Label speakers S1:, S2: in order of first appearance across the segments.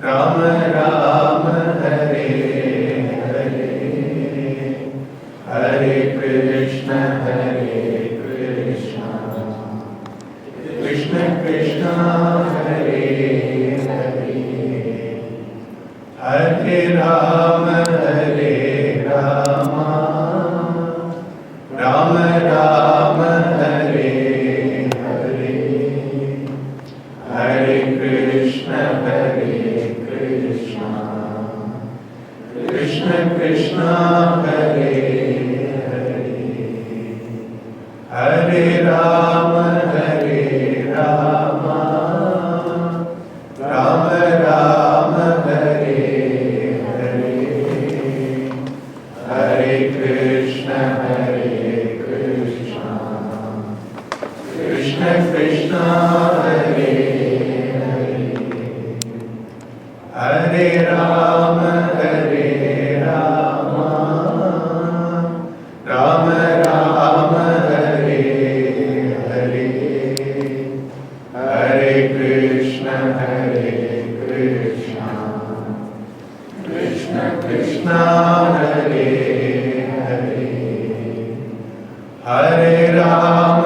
S1: Ram Ram Hare Hare, Hare Krishna Krishna Krishna Hare Hare, Hare Ram Ram Ram Hare Hare, Hare Krishna Krishna Krishna Hare Hare, Hare Ram Ram Ram Hare Hare, Hare Krishna Krishna Krishna Hare Hare, Hare Ram Ram Ram Hare Hare, Hare Krishna Krishna Krishna Hare Hare, Hare Ram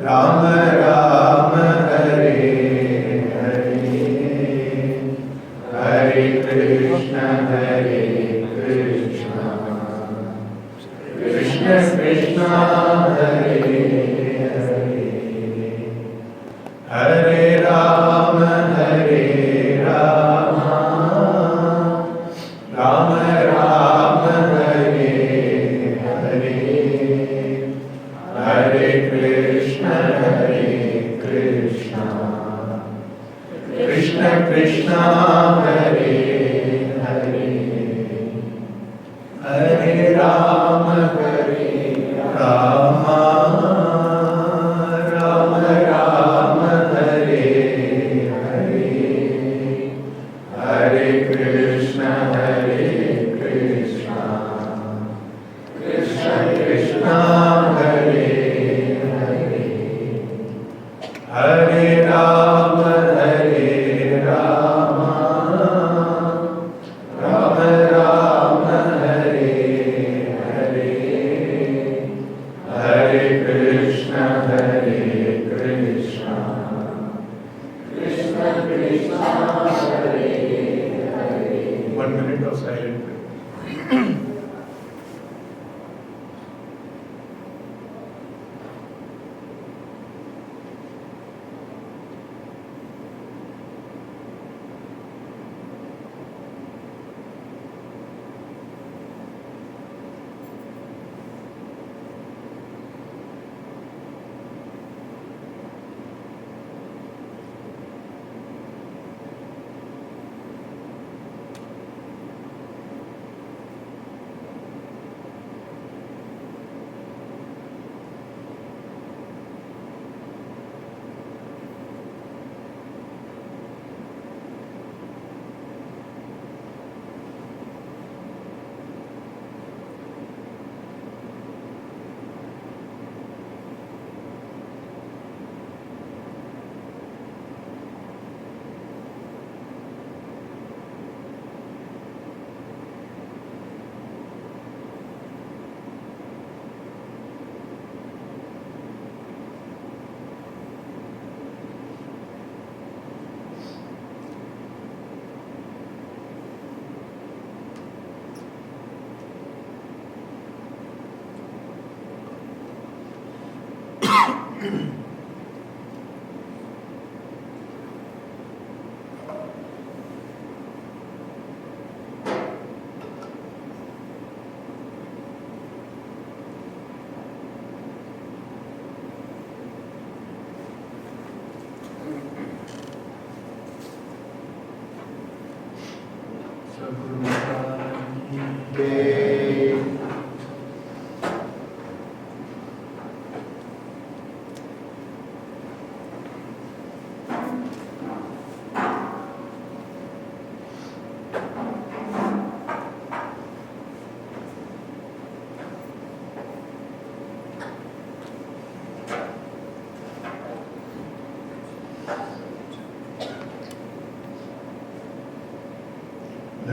S1: Ram Ram Hare Hare, Hare Krishna Krishna Krishna Hare Hare, Hare Ram Ram Ram Hare Hare, Hare Krishna Krishna Krishna Hare Hare, Hare Ram Ram Ram Hare Hare, Hare Krishna Krishna Krishna Hare Hare, Hare Ram Ram Ram Hare Hare, Hare Krishna Krishna Krishna Hare Hare. 1 minute of silence.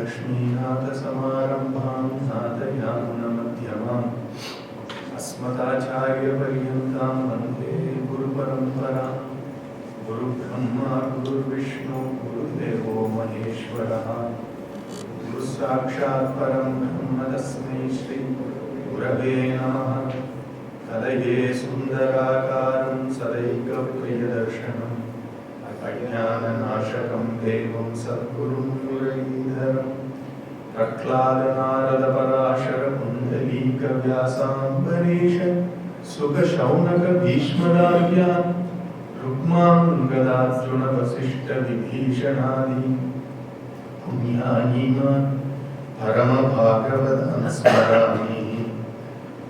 S1: लक्ष्मीनाथसमारम्भां नाथयामुनमध्यमाम् अस्मदाचार्यपर्यन्तां वन्दे गुरुपरम्परां। गुरुब्रह्मा गुरुर्विष्णु गुरुदेवो महेश्वरः गुरुसाक्षात् परं ब्रह्म तस्मै श्री गुरवे नमः। कलये सुन्दराकारं सदैकप्रियदर्शनम् अज्ञाननाशकं देवं सद्गुरुं मुरलीधरं प्रह्लादनारदपराशरपुण्डलीकव्यासाम्बरीश सुखशौनकभीष्मदार्यान् रुक्माङ्गदार्जुनवसिष्ठविभीषणादीन् पुण्यानीमान् परमभागवतान् स्मरामि।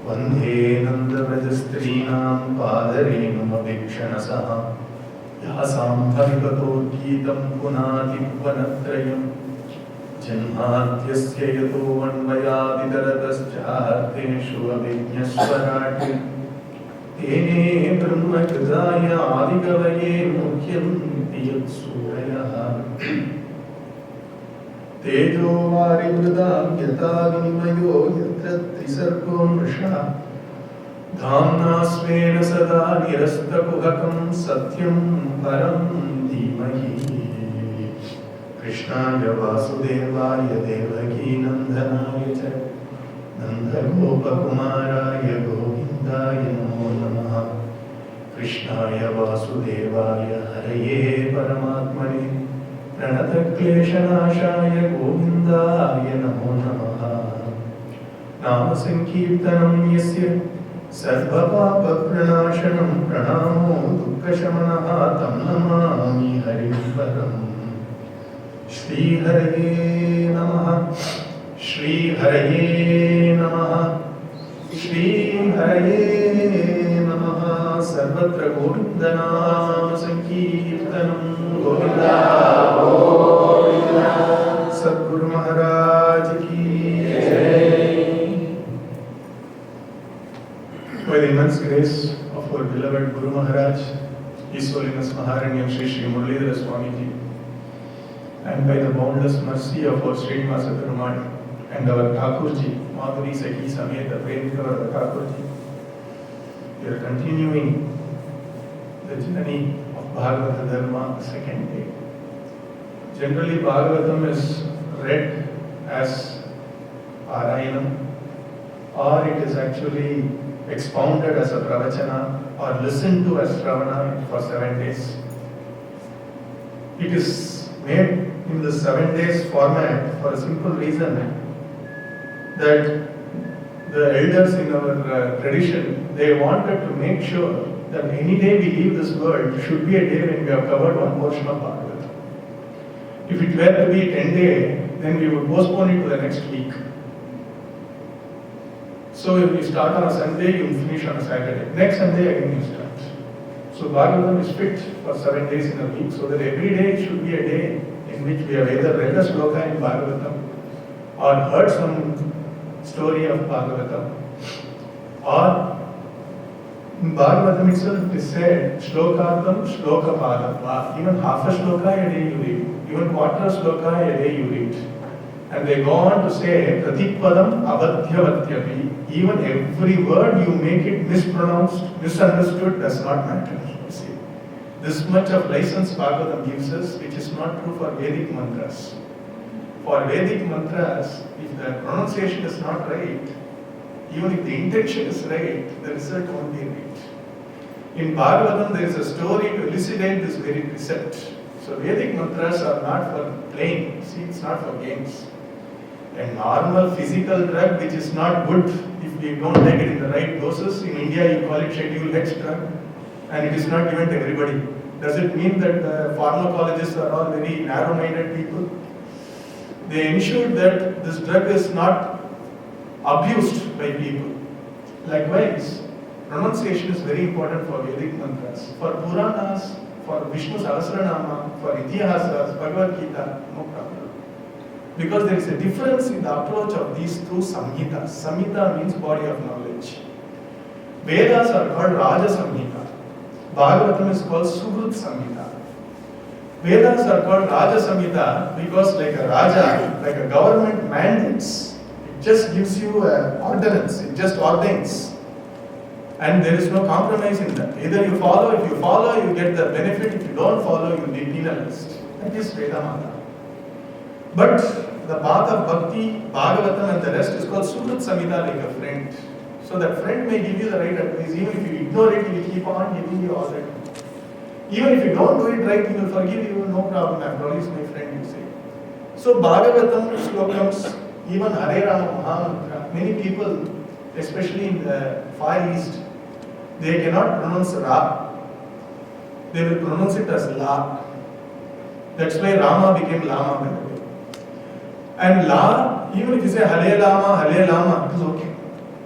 S1: वन्दे नन्दव्रजस्त्रीणां पादरेणुमभीक्षणसः यासां हरिवतोद्गीतं पुनातिवनत्रयम् जन्माद्यस्य यतोऽन्वयादितरतश्चार्थेषु अभिज्ञस्वराट् तेने ब्रह्मकृताय आदिकवये मुह्यन्ति यत्सूरयः। तेजो वारिमृदां यथा विनिमयो यत्र त्रिसर्गो मृषा धाम्ना स्वेन सदा निरस्तकुहकं सत्यं परं धीमहि। कृष्णाय वासुदेवाय देवकीनन्दनाय च नन्दगोपकुमाराय गोविन्दाय नमो नमः। कृष्णाय वासुदेवाय हरये परमात्मने प्रणतक्लेशनाशाय गोविन्दाय नमो नमः। नामसङ्कीर्तनं यस्य सर्वपापप्रणाशनं प्रणामो दुःखशमनः तं नमामि हरिं परम्। श्रीहरये नमः श्रीहरये नमः श्रीहरये नमः। सर्वत्र गोविन्दनाम संकीर्तनं गोविन्दा गोविन्दा। सद्गुरु महाराज की जय। By the immense grace of our beloved Guru Maharaj, His Holiness Maharanyam Shri Shri Muralidhara Swamiji, and by the boundless mercy of our Srinivasa Perumal and our Thakurji, Madhuri Sakhi Sameta Premkavarada Thakurji, we are continuing the journey of Bhagavata Dharma, the second day. Generally, Bhagavatam is read as Parayanam, or it is actually expounded as a pravachana or listened to as Shravana for 7 days. It is made in the 7 days format for a simple reason that the elders in our tradition, they wanted to make sure that any day we leave this world should be a day when we have covered one portion of Bhagavatam. If it were to be 10 days, then we would postpone it to the next week. So if we start on a Sunday, you finish on a Saturday. Next Sunday again you start. So Bhagavatam is fit for 7 days in a week, so that every day should be a day in which we have either read a sloka in Bhagavatam or heard some story of Bhagavatam, or in Bhagavatam itself it is said shlokartam shlokapadam. Even half a shloka a day you read, even quarter shloka a day you read. And they go on to say pratikpadam abadhyavatyapi. Even every word you make it mispronounced, misunderstood, does not matter. You see, this much of license Bhagavatam gives us, which is not true for Vedic mantras. For Vedic mantras, if the pronunciation is not right, even if the intention is right, the result won't be right. In Bhagavatam, there is a story to elucidate this very precept. So Vedic mantras are not for playing. See, it's not for games. A normal physical drug which is not good if we don't take it in the right doses. In India, you call it Schedule X drug, and it is not given to everybody. Does it mean that the pharmacologists are all very narrow-minded people? They ensured that this drug is not abused by people. Likewise, pronunciation is very important for Vedic mantras. For Puranas, for Vishnu Sahasranama, for Itihasas, Bhagavad Gita, no problem. Because there is a difference in the approach of these two Samhitas. Samhita means body of knowledge. Vedas are called Raja Samhita. Bhagavatam is called Suhrut Samhita. Vedas are called Raja Samhita because like a Raja, like a government mandates, it just gives you an ordinance, it just ordains. And there is no compromise in that. Either you follow, if you follow, you get the benefit, if you don't follow, you will be penalized. That is Vedamata. But the path of Bhakti, Bhagavatam and the rest is called Sukrit Samhita, like a friend. So that friend may give you the right advice, even if you ignore it, he will keep on giving you all that. Even if you don't do it right, he will forgive you, no problem, after all, he's my friend, you say. So Bhagavatam slokams, even Hare Rama Mahamantra, many people, especially in the Far East, they cannot pronounce Ra. They will pronounce it as La. That's why Rama became Lama, by the way. And La, even if you say Hare Lama, it is okay.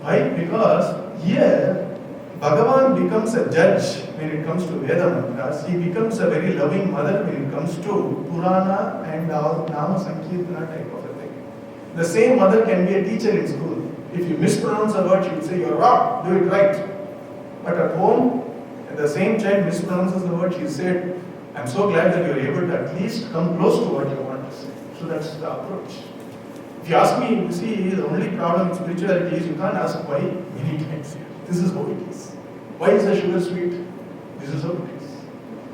S1: Why? Because here, Bhagavan becomes a judge when it comes to Veda mantras. He becomes a very loving mother when it comes to Purana and our Nama Sankirtana type of a thing. The same mother can be a teacher in school. If you mispronounce a word, she will say, you're wrong, do it right. But at home, if the same child mispronounces the word, she said, I'm so glad that you're able to at least come close to what you want to say. So that's the approach. If you ask me, you see, the only problem with spirituality is you can't ask why many times. This is how it is. Why is the sugar sweet? This is how it is.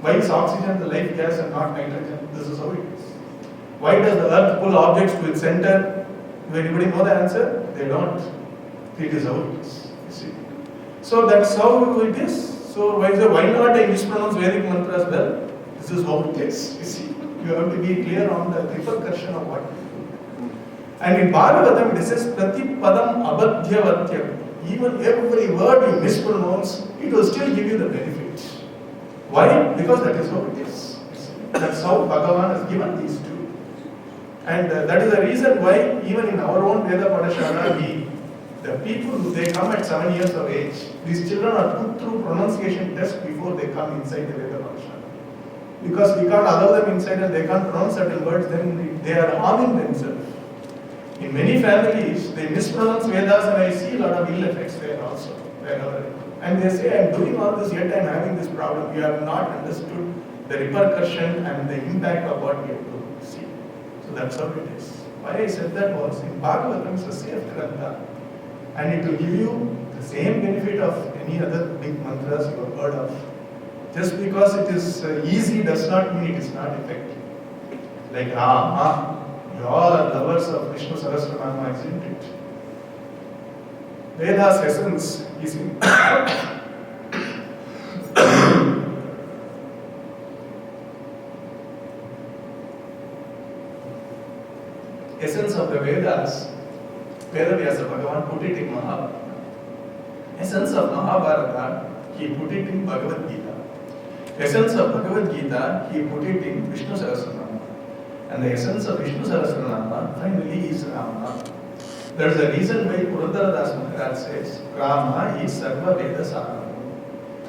S1: Why is oxygen the life gas and not nitrogen? This is how it is. Why does the earth pull objects to its center? Do anybody know the answer? They don't. It is how it is. You see. So that's how it is. So why not I mispronounce Vedic mantras well? This is how it is. You see. You have to be clear on the repercussion of what you do. And in Bhagavatam it says Pratipadam Abadhyavatyam. Even every word you mispronounce, it will still give you the benefit. Why? Because that is how it is. That's how Bhagavan has given these two. And that is the reason why even in our own Veda Padashala, the people, they come at 7 years of age. These children are put through pronunciation test before they come inside the Veda Padashala. Because we can't allow them inside and they can't pronounce certain words, then they are harming themselves. In many families, they mispronounce Vedas and I see a lot of ill effects there also. And they say, I'm doing all this, yet I'm having this problem. You have not understood the repercussion and the impact of what we have to see. So that's how it is. Why I said that was, in Bhagavatam it's a safe grantha. And it will give you the same benefit of any other big mantras you have heard of. Just because it is easy does not mean it is not effective. Like Rama. You all are lovers of Vishnu Sahasranama, isn't it? Veda's essence is in essence of the Vedas, Vedavyasa Bhagavan put it in Mahabharata. Essence of Mahabharata, he put it in Bhagavad Gita. Essence of Bhagavad Gita, he put it in Vishnu Sahasranama. And the essence of Vishnu Sahasranama finally is Rama. There is a reason why Purandara Das Maharaj says Rama is Sarva Veda Saram.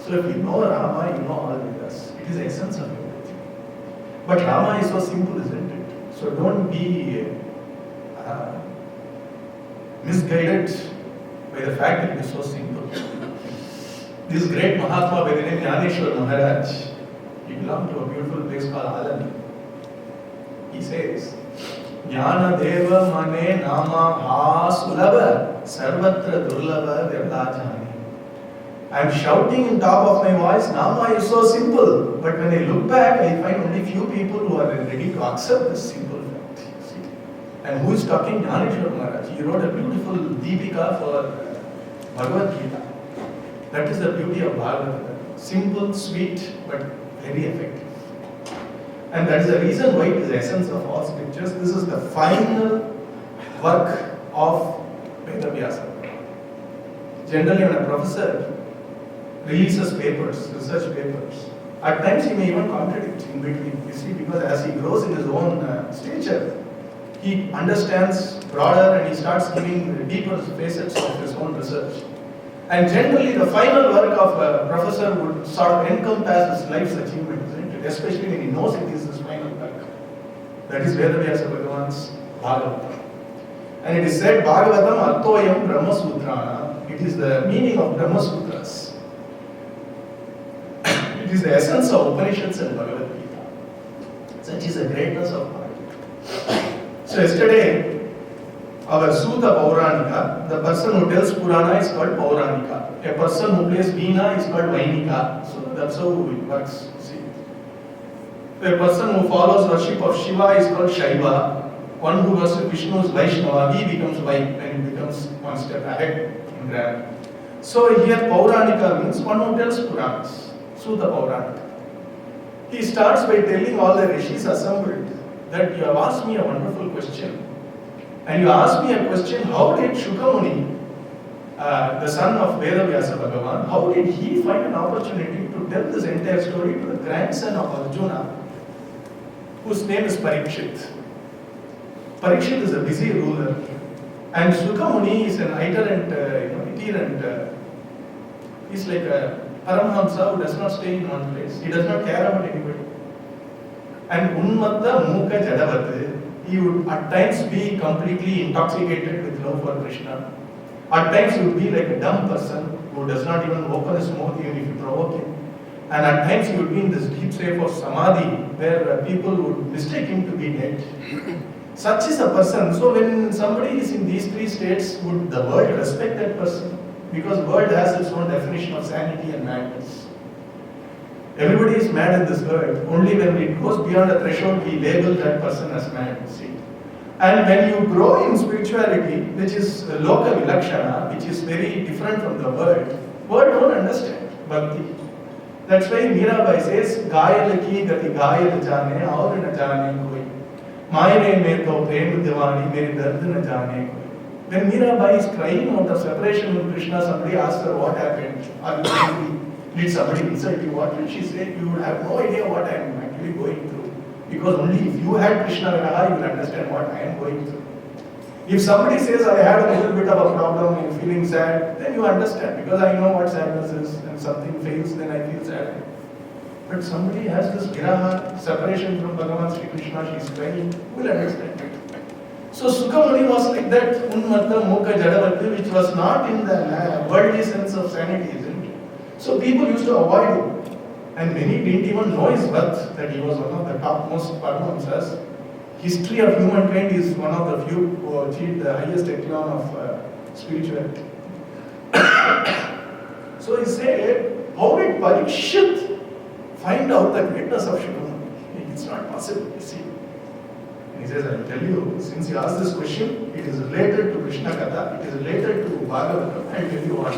S1: So if you know Rama, you know all Vedas. It is the essence of everything. But Rama is so simple, isn't it? So don't be misguided by the fact that it is so simple. This great Mahatma by the name Jnaneshwar Maharaj, he belonged to a beautiful place called Alani. He says, Jnana Deva Mane Nama Ha Sulabha Sarvatra Durlabha Devlajani. I am shouting in top of my voice, Nama is so simple. But when I look back, I find only few people who are ready to accept this simple fact. See? And who is talking? Jnaneshwar Maharaj. He wrote a beautiful Deepika for Bhagavad Gita. That is the beauty of Bhagavad Gita. Simple, sweet, but very effective. And that is the reason why it is the essence of all scriptures. This is the final work of Vedavyasa. Generally, when a professor releases papers, research papers, at times he may even contradict in between, you see, because as he grows in his own stature, he understands broader and he starts giving deeper facets of his own research. And generally, the final work of a professor would sort of encompass his life's achievement, isn't it? Especially when he knows it is his final work. That is Vedavyasa Bhagavan's Bhagavatam. And it is said, Bhagavatam Artoyam Brahma Sutrana. It is the meaning of Brahma Sutras. It is the essence of Upanishads and Bhagavad Gita. Such is the greatness of mind. So yesterday, our Sutta Pauranika, the person who tells Purana is called Pauranika. A person who plays Veena is called Vainika. So that's how it works. See. A person who follows worship of Shiva is called Shaiva. One who worships Vishnu is Vaishnava. He becomes Vai and he becomes one step ahead in grammar. So here Pauranika means one who tells Puranas. Sutta Pauranika. He starts by telling all the rishis assembled that you have asked me a wonderful question. And you asked me a question, how did Shukamuni, the son of Vedavyasa Bhagavan, how did he find an opportunity to tell this entire story to the grandson of Arjuna, whose name is Parikshit? Parikshit is a busy ruler, and Shukamuni is an itinerant, he's like a Paramhamsa who does not stay in one place. He does not care about anybody. And Unmatta Mukha Jadavat, he would at times be completely intoxicated with love for Krishna. At times he would be like a dumb person who does not even open his mouth even if you provoke him. And at times he would be in this deep state of samadhi where people would mistake him to be dead. Such is a person. So when somebody is in these three states, would the world respect that person? Because the world has its own definition of sanity and madness. Everybody is mad in this world. Only when it goes beyond a threshold, we label that person as mad. See? And when you grow in spirituality, which is loka vilakshana, which is very different from the world don't understand bhakti. That's why Mirabai says, Gayal ki gati gayal jane, aur na jane koi. Maine mein to prem divani, mere dard na jane koi. When Mirabai is crying out of separation with Krishna, somebody asks her what happened. Are you angry? Did somebody insult you? What will she say? You would have no idea what I am actually going through. Because only if you had Krishna Viraha, you will understand what I am going through. If somebody says, I had a little bit of a problem in feeling sad, then you understand. Because I know what sadness is, and something fails, then I feel sad. But somebody has this Viraha, separation from Bhagavan Sri Krishna, she is crying, you will understand it. So Shukamuni was like that, Unmatta Mukha Jadavati, which was not in the worldly sense of sanity, isn't it? So people used to avoid him. And many didn't even know his worth, that he was one of the topmost Paramahamsas. History of humankind is one of the few who achieved the highest echelon of spirituality. So he said, how did Parikshit find out the greatness of Shukamuni? It's not possible, you see. And he says, I will tell you, since you asked this question, it is related to Krishna Katha, it is related to Bhagavatam. I will tell you what.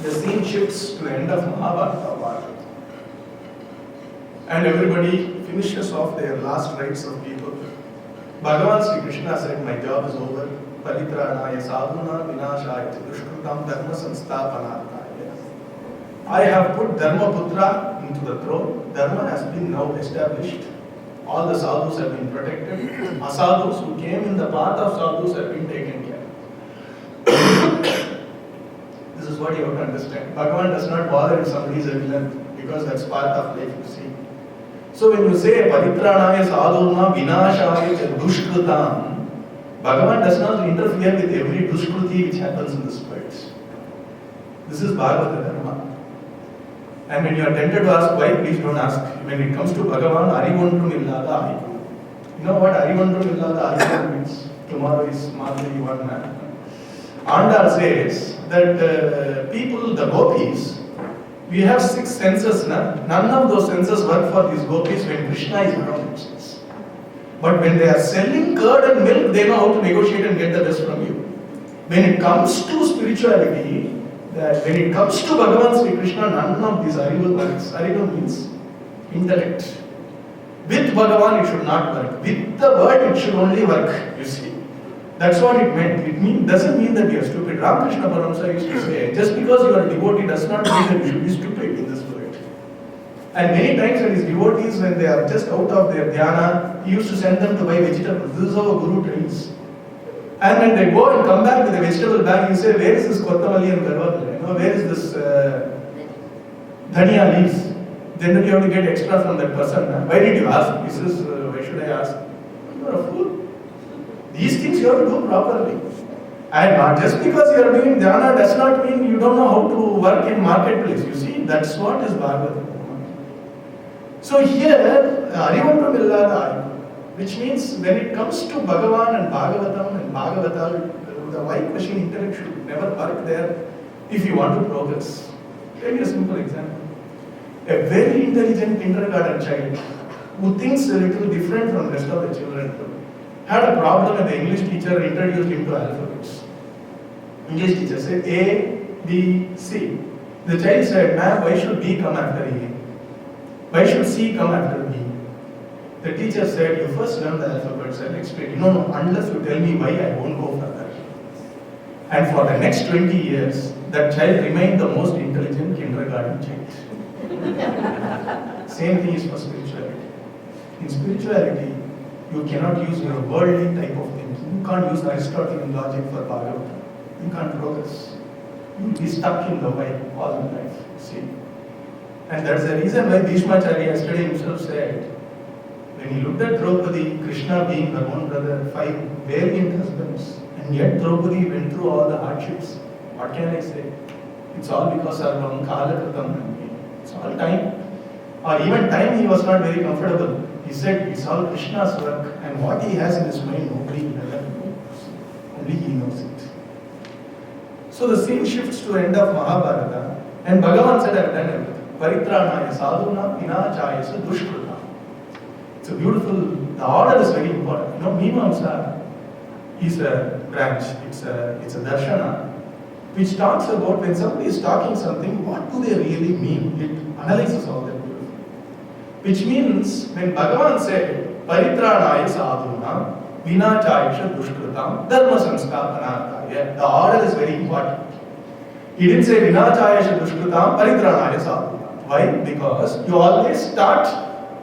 S1: The scene shifts to the end of Mahabharata. And everybody finishes off their last rites of people. Bhagavan Sri Krishna said, my job is over. Paritranaya sadhuna vinashaya dushkrutam dharma sansthapanarthaya. I have put Dharmaputra into the throne. Dharma has been now established. All the sadhus have been protected. Asadhus who came in the path of sadhus have been taken care of. This is what you have to understand. Bhagavan does not bother if somebody is a villain, because that's part of life, you see. So when you say Paritranaya sadhuna vinashaya dushkrutam, Bhagavan does not interfere with every dushkruti which happens in this world. This is Bhagavata Dharma. And when you are tempted to ask why, please don't ask. When it comes to Bhagavan, Arivondrum illada ahiku. You know what Arivondrum illada ahiku means? Tomorrow is Madhuri one man. Andal says that people, the gopis, we have 6 senses. None of those senses work for these gopis when Krishna is around themselves. But when they are selling curd and milk, they know how to negotiate and get the best from you. When it comes to spirituality, when it comes to Bhagavan Sri Krishna, none of these Ariva works. Ariva means intellect. With Bhagavan it should not work. With the word it should only work, you see. That's what it meant. It doesn't mean that you are stupid. Ramakrishna Paramahamsa used to say, just because you are a devotee does not mean that you should be stupid in this world. And many times when his devotees, when they are just out of their dhyana, he used to send them to buy vegetables. This is how a guru trains. And when they go and come back with a vegetable bag, you say, where is this Kotamali and Garvapala? Where is this Dhania leaves? Then you have to get extra from that person. Why did you ask? He says, why should I ask? You are a fool. These things you have to do properly. And not just because you are doing dhyana does not mean you don't know how to work in marketplace. You see, that's what is Bhagavad. So here, Arivandram Illada, which means when it comes to Bhagavan and Bhagavatam and Bhagavata, the white machine intellect should never work there if you want to progress. Let me give you a simple example. A very intelligent kindergarten child who thinks a little different from the rest of the children had a problem and the English teacher introduced him to alphabets. English teacher said A, B, C. The child said, "Ma'am, why should B come after A? Why should C come after B?" The teacher said, "You first learn the alphabets and explain." No, unless you tell me why, I won't go further. And for the next 20 years, that child remained the most intelligent kindergarten child. Same thing is for spirituality. In spirituality, you cannot use your worldly type of thinking. You can't use Aristotelian logic for Bhagavatam. You can't progress. You will be stuck in the way all your life. See? And that's the reason why Bhishmacharya yesterday himself said, when he looked at Draupadi, Krishna being her own brother, 5 valiant husbands, and yet Draupadi went through all the hardships. What can I say? It's all because of Kalakritam. It's all time. Or even time he was not very comfortable. He said it's all Krishna's work, and what he has in his mind nobody knows. Only he knows it. So the scene shifts to the end of Mahabharata, and Bhagavan said, "I've done everything. Paritranaya sadhuna vinachaya dushkrita." It's a beautiful, the order is very important. Mimamsa is a branch, it's a darshana, which talks about when somebody is talking something, what do they really mean? It analyzes all that beautifully. Which means, when Bhagavan said, Paritranaya sadhuna, vinachaya dushkritam, dharma samsthapanarthaya, the order is very important. He didn't say vinachaya dushkritam, paritranaya sadhuna. Why? Because you always start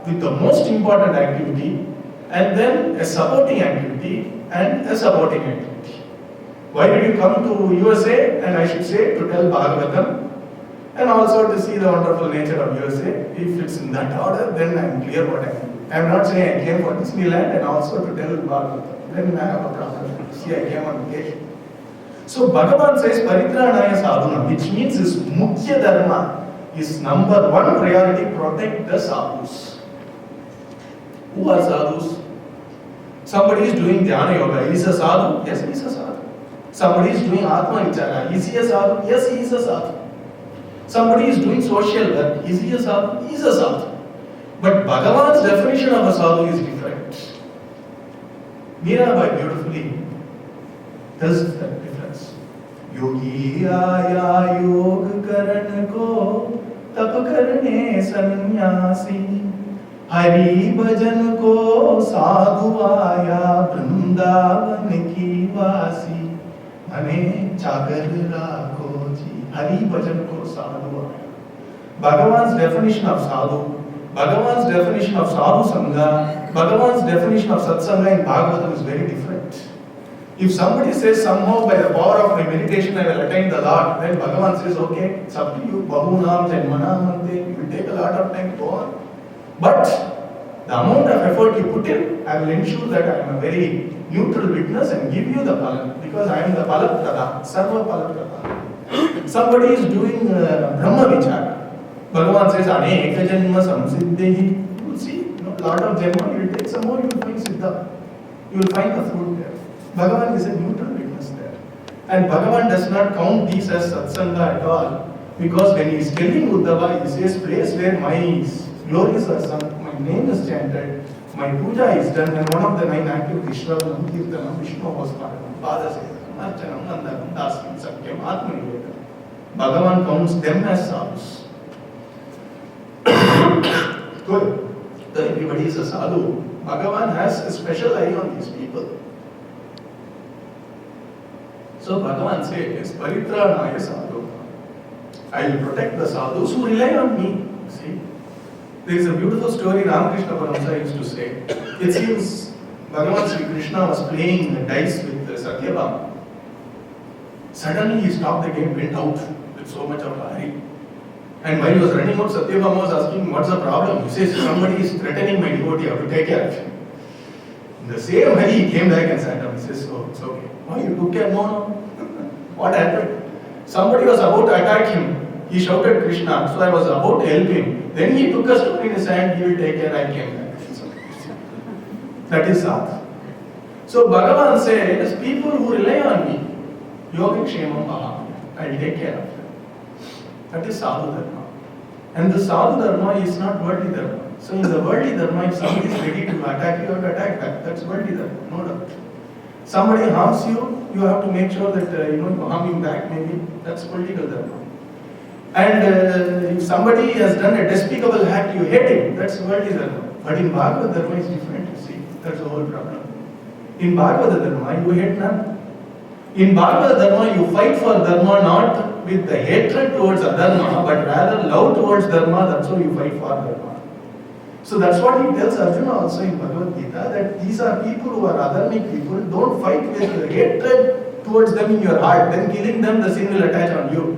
S1: with the most important activity, and then a supporting activity, and a supporting activity. Why did you come to USA? And I should say to tell Bhagavatam, and also to see the wonderful nature of USA. If it's in that order, then I'm clear what I am. I'm not saying I came for Disneyland and also to tell Bhagavatam. Then I have a problem. See, I came on vacation. So Bhagavan says Paritranaya sadhuna, which means his mukhya dharma, his number one priority, protect the sadhus. Who are sadhus? Somebody is doing dhyana yoga. Is he a sadhu? Yes, he is a sadhu. Somebody is doing atma vichara. Is he a sadhu? Yes, he is a sadhu. Somebody is doing social work. Is he a sadhu? He is a sadhu. But Bhagavan's definition of a sadhu is different. Mirabai beautifully does that difference. Yogi aya yog karan ko tap karne sannyasi. Hari भजन को साधु आया वृंदावन की वासी मने चाकर राखो जी हरि भजन को साधु आया. Bhagavan's definition of sadhu, Bhagavan's definition of sadhu sangha, Bhagavan's definition of satsanga in Bhagavatam is very different. If somebody says somehow by the power of my meditation I will attain the Lord, then Bhagavan says okay, it's up to you. Bahunam janmanam ante, it will take a lot of time to go on. But the amount of effort you put in, I will ensure that I am a very neutral witness and give you the palan, because I am the palaprada, sarva palaprada. Somebody is doing Brahma Vichara. Bhagavan says, Aneka janma samsiddhi. You will see, a lot of janma, you will take some more, you will find siddha. You will find the fruit there. Bhagavan is a neutral witness there. And Bhagavan does not count these as satsanga at all, because when he is telling Uddhava, he says, place where my glories are sung, my name is chanted, my puja is done, and one of the 9 activities, Shravanam, Kirtanam, Vishnu Hosparanam, Padasevanam, Archanam, Nandanam, Dasyam, Sakyam, Atmanivekam. Bhagavan counts them as sadhus. Good. So everybody is a sadhu. Bhagavan has a special eye on these people. So Bhagavan says, Paritranaya sadhu. I will protect the sadhus who rely on me. See? There is a beautiful story Ramakrishna Paramhansa used to say. It seems Bhagavan Sri Krishna was playing dice with Satyabhama. Suddenly he stopped the game, went out with so much of hurry. And while he was running out, Satyabhama was asking, what's the problem? He says, somebody is threatening my devotee, I have to take care of him. In the same hurry, he came back and sat down. He says, oh, it's okay. Why you took care? No. What happened? Somebody was about to attack him. He shouted Krishna, so I was about to help him. Then he took a stone in his hand, he will take care, I came back. That is sadhu. So Bhagavan says, people who rely on me, yoga kshemam maham, I will take care of them. That is sadhu dharma. And the sadhu dharma is not worldly dharma. So in the worldly dharma, if somebody is ready to attack you, you have to attack back. That's worldly dharma, no doubt. Somebody harms you, you have to make sure that you harm him back maybe. That's political dharma. And if somebody has done a despicable act, you hate him. That's worldly dharma. But in Bhagavad dharma is different, you see. That's the whole problem. In Bhagavad dharma, you hate none. In Bhagavad dharma, you fight for dharma not with the hatred towards adharma, but rather love towards dharma. That's how you fight for dharma. So that's what he tells Arjuna also in Bhagavad Gita, that these are people who are adharmic people. Don't fight with hatred towards them in your heart. Then killing them, the sin will attach on you.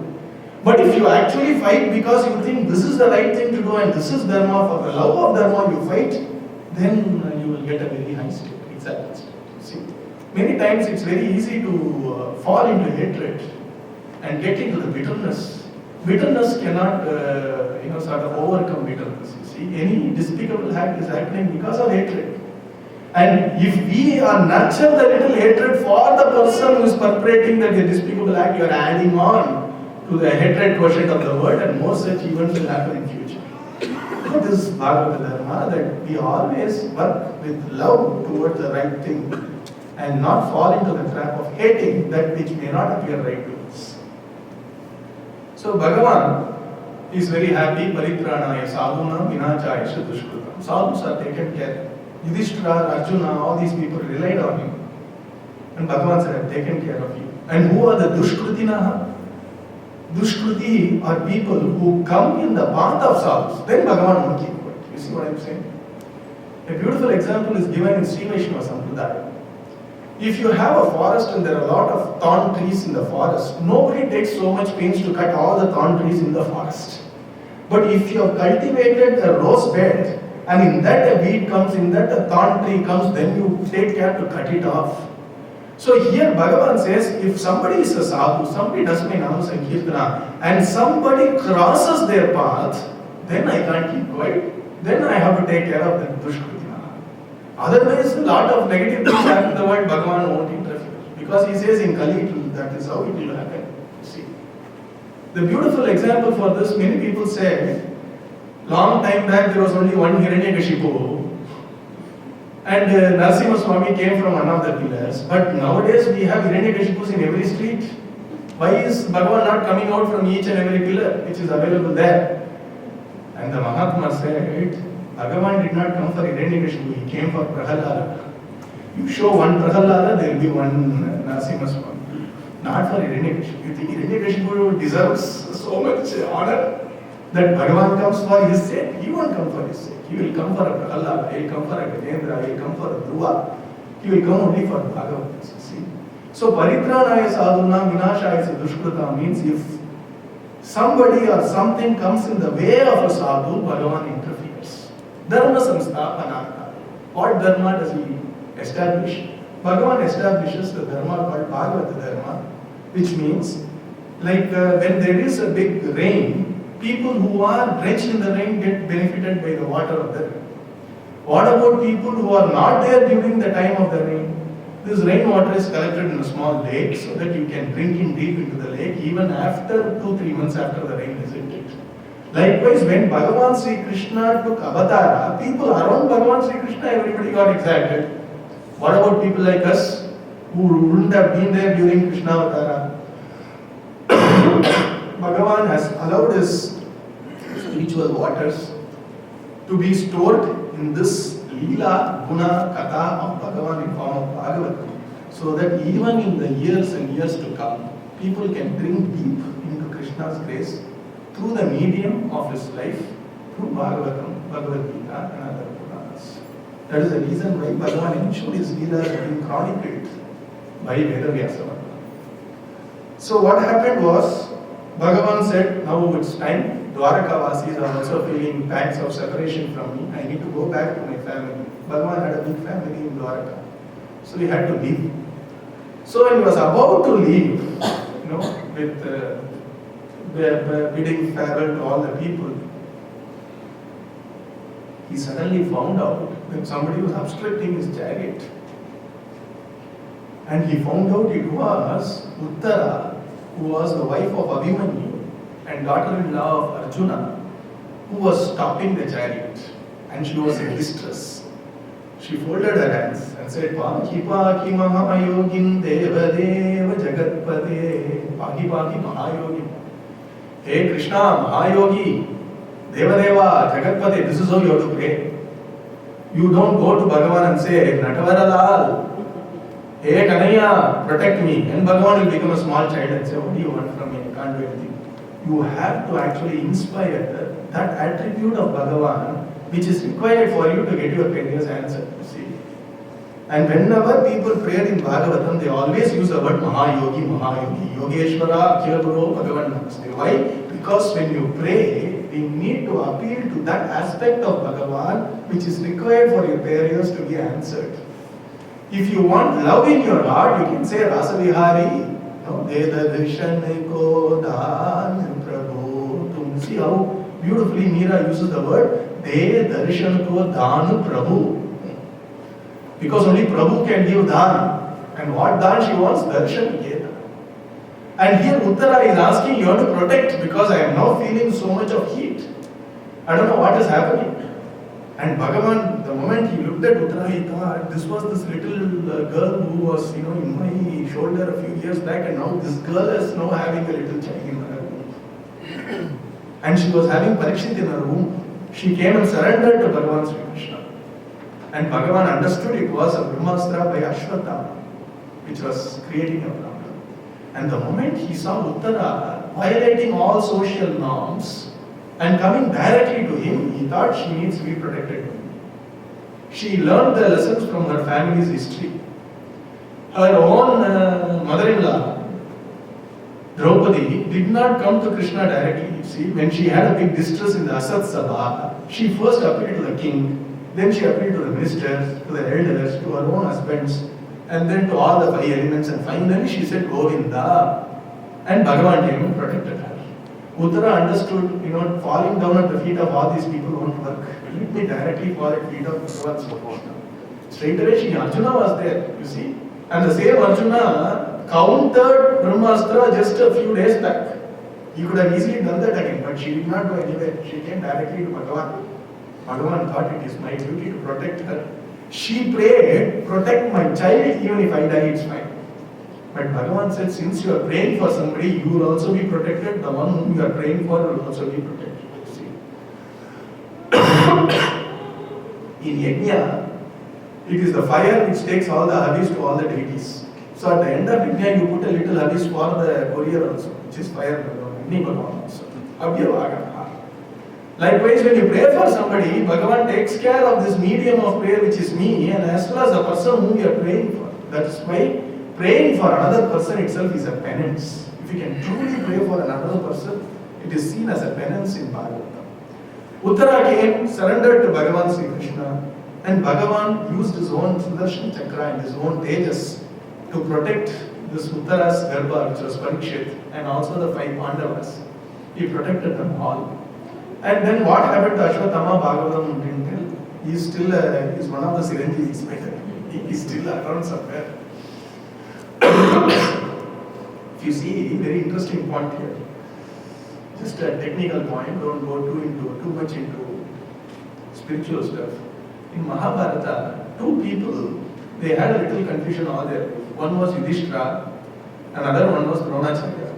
S1: But if you actually fight because you think this is the right thing to do and this is dharma, for the love of dharma you fight, then you will get a very high state, exact state. See, many times it's very easy to fall into hatred and get into the bitterness. Bitterness cannot, sort of overcome bitterness. You see, any despicable act is happening because of hatred. And if we are nurture the little hatred for the person who is perpetrating that despicable act, you are adding on to the hatred quotient of the world, and more such events will happen in future. So this is Bhagavad Dharma, that we always work with love towards the right thing and not fall into the trap of hating that which may not appear right to us. So Bhagavan is very happy, Paritranaya sadhuna vinachaya dushkrutam. Sadhus are taken care. Yudhishthira, Arjuna, all these people relied on him. And Bhagavan said, I have taken care of you. And who are the dushkrutinaha? Dushkruti are people who come in the path of sadhus. Then Bhagavan won't keep quiet. You see what I am saying? A beautiful example is given in Sri Vaishnava Sampradaya. If you have a forest and there are a lot of thorn trees in the forest, nobody takes so much pains to cut all the thorn trees in the forest. But if you have cultivated a rose bed and in that a weed comes, in that a thorn tree comes, then you take care to cut it off. So here Bhagavan says, if somebody is a sadhu, somebody does my nama sankirtana, and somebody crosses their path, then I can't keep quiet. Then I have to take care of them, dushkrutina. Otherwise, a lot of negative things happen in the world, Bhagavan won't interfere. Because he says in Kali, that is how it will happen. See. The beautiful example for this, many people say, long time back there was only one Hiranyakashipu. And Narasimha Swami came from one of the pillars. But nowadays we have Hiranyakashipus in every street. Why is Bhagavan not coming out from each and every pillar which is available there? And the Mahatma said, Bhagavan did not come for Hiranyakashipu, he came for Prahalada. You show one Prahalada, there will be one Narasimha Swami. Not for Hiranyakashipu. You think Hiranyakashipu deserves so much honor that Bhagavan comes for his sake? He won't come for his sake. He will come for a Prahalada, he will come for a Gajendra, he will come for a Dhruva. He will come only for Bhagavan. See? So Paritranaya sadhuna vinashaya dushkruta means if somebody or something comes in the way of a sadhu, Bhagavan interferes. Dharma samsthapanartha. What dharma does he establish? Bhagavan establishes the dharma called Bhagavata dharma, which means like when there is a big rain, people who are drenched in the rain get benefited by the water of the rain. What about people who are not there during the time of the rain? This rainwater is collected in a small lake so that you can drink in deep into the lake even after 2-3 months after the rain is ended. Likewise, when Bhagavan Sri Krishna took avatara, people around Bhagavan Sri Krishna, everybody got excited. What about people like us who wouldn't have been there during Krishna avatara? Bhagavan has allowed his spiritual waters to be stored in this Leela, Guna, Katha of Bhagavan in form of Bhagavatam, so that even in the years and years to come, people can drink deep into Krishna's grace through the medium of his life, through Bhagavatam, Bhagavad Gita and other Puranas. That is the reason why Bhagavan ensured his Leela has been chronicled by Vedavyasa. So what happened was, Bhagavan said, now it's time. Dwaraka-vasis are also feeling pangs of separation from me. I need to go back to my family. Bhagavan had a big family in Dwaraka. So he had to leave. So when he was about to leave, with bidding farewell to all the people, he suddenly found out that somebody was obstructing his chariot. And he found out it was Uttara, who was the wife of Abhimanyu and daughter-in-law of Arjuna, who was stopping the chariot. And she was in distress. She folded her hands and said, Paki Paki Mahayogin Deva Deva Jagatpate. Paki Paki Mahayogin. Hey Krishna, Mahayogi, Deva Deva Jagatpate, this is how you have to pray. You don't go to Bhagavan and say, Natavaralal, hey Kanaya, protect me. And Bhagavan will become a small child and say, what do you want from me? I can't do anything. You have to actually inspire that attribute of Bhagavan which is required for you to get your prayers answered, you see. And whenever people pray in Bhagavatam, they always use the word Mahayogi, Mahayogi, Yogeshwara, Akhila Guru, Bhagavan Namaste. Why? Because when you pray, we need to appeal to that aspect of Bhagavan which is required for your prayers to be answered. If you want love in your heart, you can say Rasavihari. Deda Drishan Ko Dan Prabhu. See how beautifully Meera uses the word De Darshan Ko Dan Prabhu. Because only Prabhu can give Dan. And what Dan she wants? Darshan Geta. And here Uttara is asking, you have to protect because I am now feeling so much of heat. I don't know what is happening. And Bhagavan, the moment he looked at Uttara, he thought, this was this little girl who was, in my shoulder a few years back, and now this girl is now having a little child in her womb. And she was having Parikshit in her womb. She came and surrendered to Bhagavan Sri Krishna. And Bhagavan understood it was a Brahmastra by Ashwatthama, which was creating a problem. And the moment he saw Uttara violating all social norms and coming directly to him, he thought she needs to be protected. She learned the lessons from her family's history. Her own mother-in-law, Draupadi, did not come to Krishna directly. You see, when she had a big distress in the Asat Sabha, she first appealed to the king, then she appealed to the ministers, to the elders, to her own husbands, and then to all the 5 elements, and finally she said Govinda, and Bhagavan came and protected her. Uttara understood, falling down at the feet of all these people won't work. Let me directly fall at the feet of Bhagavan Sri Krishna. Straight away, Arjuna was there, you see. And the same Arjuna countered Brahmastra just a few days back. He could have easily done that again, but she did not go anywhere. She came directly to Bhagavan. Bhagavan thought it is my duty to protect her. She prayed, protect my child, even if I die, it's fine. But Bhagavan said, since you are praying for somebody, you will also be protected. The one whom you are praying for will also be protected. See? In Yajna, it is the fire which takes all the habis to all the deities. So at the end of Yajna, you put a little habis for the courier also, which is fire Bhagavan also. Likewise, when you pray for somebody, Bhagavan takes care of this medium of prayer which is me, and as well as the person whom you are praying for. That is why praying for another person itself is a penance. If you can truly pray for another person, it is seen as a penance in Bhagavatam. Uttara came, surrendered to Bhagavan Sri Krishna, and Bhagavan used his own Sudarshan Chakra and his own Tejas to protect this Uttara's Garbha, which was Parikshit, and also the 5 Pandavas. He protected them all. And then what happened to Ashwatthama, Bhagavatam didn't tell. He is still is one of the Siranjeevis. He is still around somewhere. If you see, very interesting point here. Just a technical point, don't go too much into spiritual stuff. In Mahabharata, 2 people, they had a little confusion all their life. One was Yudhishthira, another one was Dronacharya.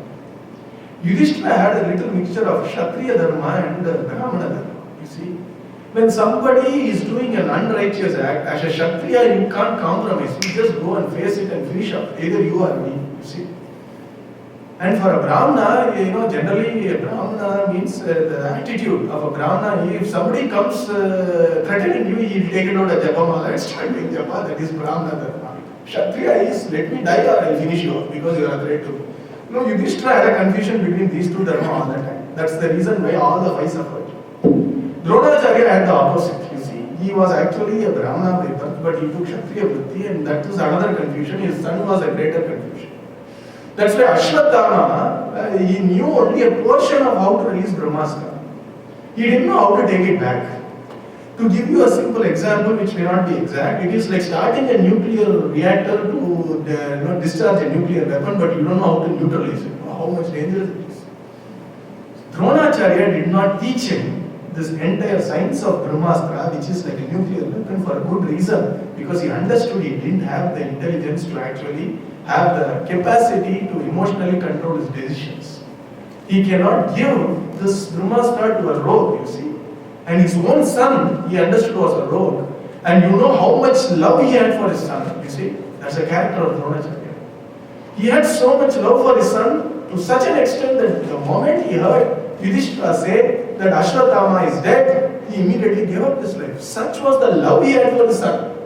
S1: Yudhishthira had a little mixture of Kshatriya Dharma and Brahmana Dharma. You see, when somebody is doing an unrighteous act, as a Kshatriya, you can't compromise. You just go and face it and finish up. Either you or me. You see. And for a Brahmana, generally a Brahmana means the attitude of a Brahmana. If somebody comes threatening you, he'll take it out a Japamala and start doing Japa. That is Brahmana Dharma. Kshatriya is, let me die or I'll finish you off because you are a threat to me. No, Yudhishthira had a confusion between these 2 dharma all the time. That's the reason why all the 5 suffered. Dronacharya had the opposite, you see. He was actually a Brahmana by birth, but he took Kshatriya Vritti, and that was another confusion. His son was a greater confusion. That's why Ashwatthama, he knew only a portion of how to release Brahmastra. He didn't know how to take it back. To give you a simple example, which may not be exact, it is like starting a nuclear reactor to discharge a nuclear weapon, but you don't know how to neutralize it. How much dangerous it is. Dronacharya did not teach him this entire science of Brahmastra, which is like a nuclear weapon, for a good reason, because he understood he didn't have the intelligence to actually have the capacity to emotionally control his decisions. He cannot give this Brahmastra to a rogue, you see. And his own son, he understood was a rogue. And you know how much love he had for his son, you see. That's a character of Dronacharya. He had so much love for his son to such an extent that the moment he heard Yudhishthira say that Ashwatthama is dead, he immediately gave up his life. Such was the love he had for his son.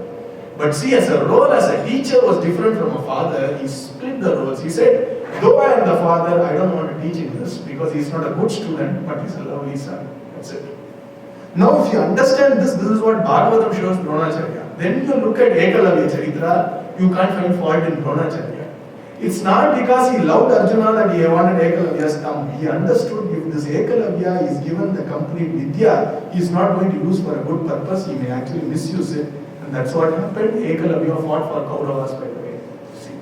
S1: But see, as a role as a teacher was different from a father. He split the roles. He said, though I am the father, I don't want to teach him this because he's not a good student, but he's a lovely son. That's it. Now, if you understand this is what Bhagavatam shows Dronacharya. Then you look at Ekalavya Charitra, you can't find fault in Dronacharya. It's not because he loved Arjuna that he wanted Ekalavya's thumb. He understood if this Ekalavya is given the complete Vidya, he is not going to use for a good purpose, he may actually misuse it. And that's what happened. Ekalavya fought for Kauravas, by the way. See?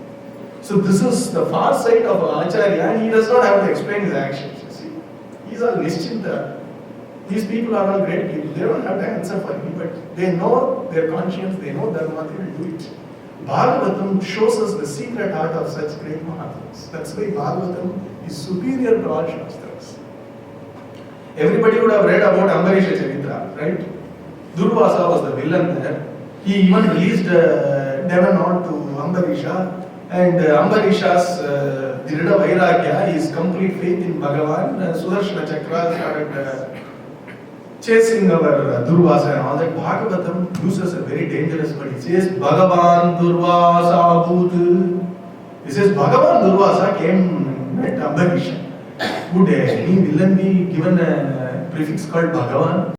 S1: So this is the far side of Acharya, and he does not have to explain his actions. You see? He's all Nischinta. These people are all great people. They don't have to answer for me, but they know their conscience, they know Dharma, they will do it. Bhagavatam shows us the secret art of such great Mahatmas. That's why Bhagavatam is superior to all Shastras. Everybody would have read about Ambarisha Charitra, right? Durvasa was the villain there. He even released Devanod to Ambarisha, and Ambarisha's Dirida Vairagya, his complete faith in Bhagavan, Sudarshana Chakra started chasing our Durvasa and all that. Bhagavatam uses a very dangerous word. It says Bhagavan Durvasa Bhut. It says Bhagavan Durvasa came and met Ambarisha. Would any villain be given a prefix called Bhagavan?